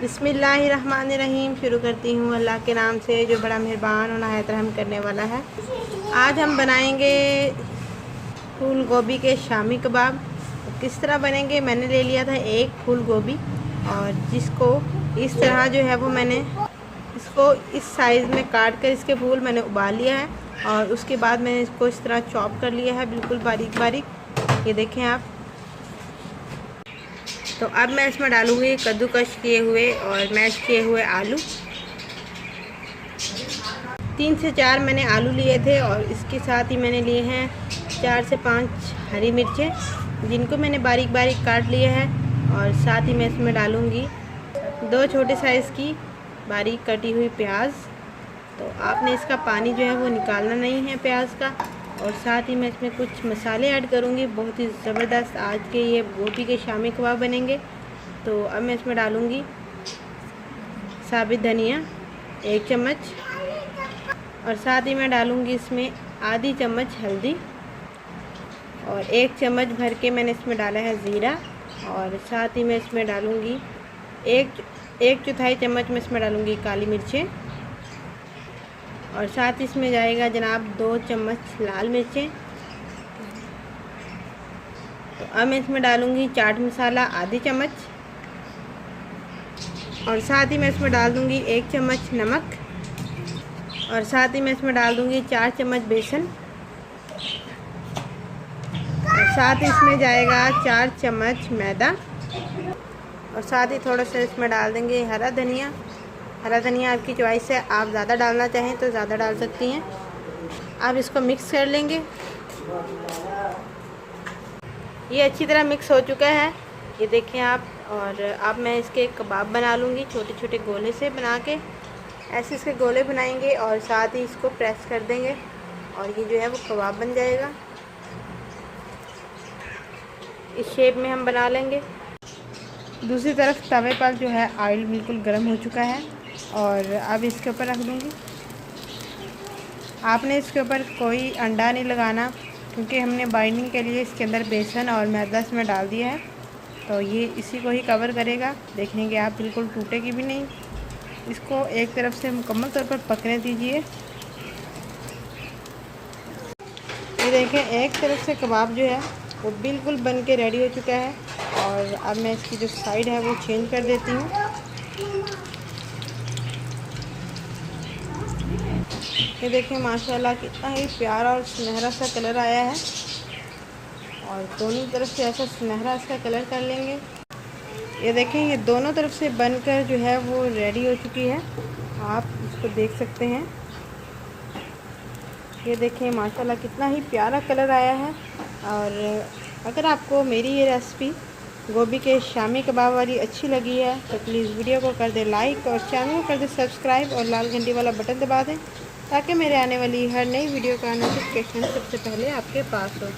बिस्मिल्लाहिर्रहमानिर्रहीम। शुरू करती हूँ अल्लाह के नाम से जो बड़ा मेहरबान और नहायत रहम करने वाला है। आज हम बनाएंगे फूल गोभी के शामी कबाब। किस तरह बनेंगे, मैंने ले लिया था एक फूल गोभी और जिसको इस तरह जो है वो मैंने इसको इस साइज़ में काट कर इसके फूल मैंने उबाल लिया है और उसके बाद मैंने इसको इस तरह चॉप कर लिया है, बिल्कुल बारीक बारीक। ये देखें आप। तो अब मैं इसमें डालूँगी कद्दूकश किए हुए और मैश किए हुए आलू। 3 से 4 मैंने आलू लिए थे और इसके साथ ही मैंने लिए हैं 4 से 5 हरी मिर्चें जिनको मैंने बारीक बारीक काट लिया है। और साथ ही मैं इसमें डालूँगी 2 छोटे साइज़ की बारीक कटी हुई प्याज। तो आपने इसका पानी जो है वो निकालना नहीं है प्याज का। और साथ ही मैं इसमें कुछ मसाले ऐड करूँगी, बहुत ही ज़बरदस्त आज के ये गोभी के शामी कबाब बनेंगे। तो अब मैं इसमें डालूँगी साबित धनिया 1 चम्मच और साथ ही मैं डालूँगी इसमें आधी चम्मच हल्दी और 1 चम्मच भर के मैंने इसमें डाला है ज़ीरा। और साथ ही मैं इसमें डालूँगी एक चौथाई चम्मच में इसमें डालूँगी काली मिर्चें और साथ ही इसमें जाएगा जनाब 2 चम्मच लाल मिर्चें। तो अब मैं इसमें डालूँगी चाट मसाला आधी चम्मच और साथ ही मैं इसमें डाल दूँगी 1 चम्मच नमक और साथ ही मैं इसमें डाल दूँगी 4 चम्मच बेसन और साथ ही इसमें जाएगा 4 चम्मच मैदा और साथ ही थोड़ा सा इसमें डाल देंगे हरा धनिया। हरा धनिया आपकी चॉइस है, आप ज़्यादा डालना चाहें तो ज़्यादा डाल सकती हैं। अब इसको मिक्स कर लेंगे। ये अच्छी तरह मिक्स हो चुका है, ये देखें आप। और अब मैं इसके कबाब बना लूँगी, छोटे छोटे गोले से बना के ऐसे इसके गोले बनाएंगे और साथ ही इसको प्रेस कर देंगे और ये जो है वो कबाब बन जाएगा। इस शेप में हम बना लेंगे। दूसरी तरफ तवे पर जो है ऑयल बिल्कुल गर्म हो चुका है और अब इसके ऊपर रख दूँगी। आपने इसके ऊपर कोई अंडा नहीं लगाना क्योंकि हमने बाइंडिंग के लिए इसके अंदर बेसन और मैदा इसमें डाल दिया है, तो ये इसी को ही कवर करेगा। देखेंगे आप, बिल्कुल टूटेगी भी नहीं। इसको एक तरफ से मुकम्मल तौर पर पकने दीजिए। ये देखें, एक तरफ से कबाब जो है वो बिल्कुल बन के रेडी हो चुका है और अब मैं इसकी जो साइड है वो चेंज कर देती हूँ। ये देखें माशाल्लाह कितना ही प्यारा और सुनहरा सा कलर आया है और दोनों तरफ से ऐसा सुनहरा इसका कलर कर लेंगे। ये देखें, ये दोनों तरफ से बनकर जो है वो रेडी हो चुकी है, आप इसको देख सकते हैं। ये देखें माशाल्लाह कितना ही प्यारा कलर आया है। और अगर आपको मेरी ये रेसिपी गोभी के शामी कबाब वाली अच्छी लगी है तो प्लीज़ वीडियो को कर दे लाइक और चैनल को कर दे सब्सक्राइब और लाल घंटी वाला बटन दबा दें ताकि मेरे आने वाली हर नई वीडियो का नोटिफिकेशन सबसे पहले आपके पास हो।